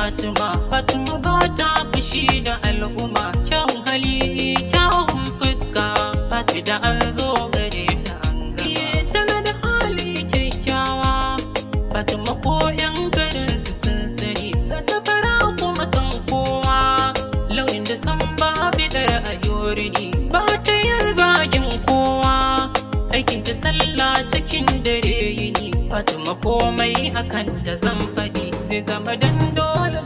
Fatima ba ta fushi da al'umma, kyawun hali kyawun fuska, Fati da an zo gare ta an gama. Tana da hali kyakkyawa, Fatima ko 'yan garin su sun sani, ga ta fara kuma san kowa, launin da san ba bidar a yorini, ba ta yin zagin kowa, aikin ta sallah cikin dare yini. Fatima komai akan ta zan faɗi, zai zama dan dole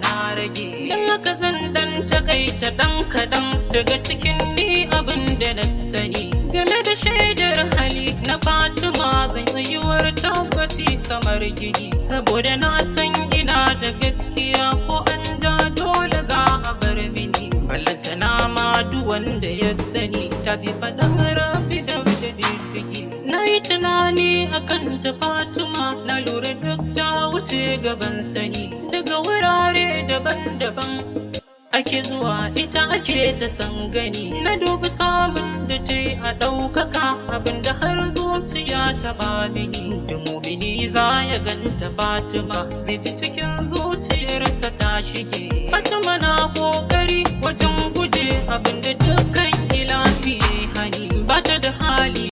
na rage. Dan haka zan dan takaita dan kaɗan daga cikin ni abin da na sani game da shaidar hali na Fatima. Zan tsayuwar tabbaci kamar gini, saboda na san ina da gaskiya, ko an ja dole za a bar mini. Ballantana ma duk wanda ya sani, ta fi faɗin rafi da diddigi. Na yi tunani akan ta Fatima, na lura duk ta wuce gaban sani. Daga wurare daban-daban ake zuwa, ita ake ta san gani. Na dubi samun da ta yi a ɗaukaka, abinda har zuciya ta ba mini. Da mumini za ya ganta Fatima, zai fi cikin zuciyarsa ta shige. Fatima na ƙoƙari wajen guje abinda dukkan ilafi hani, ba ta da hali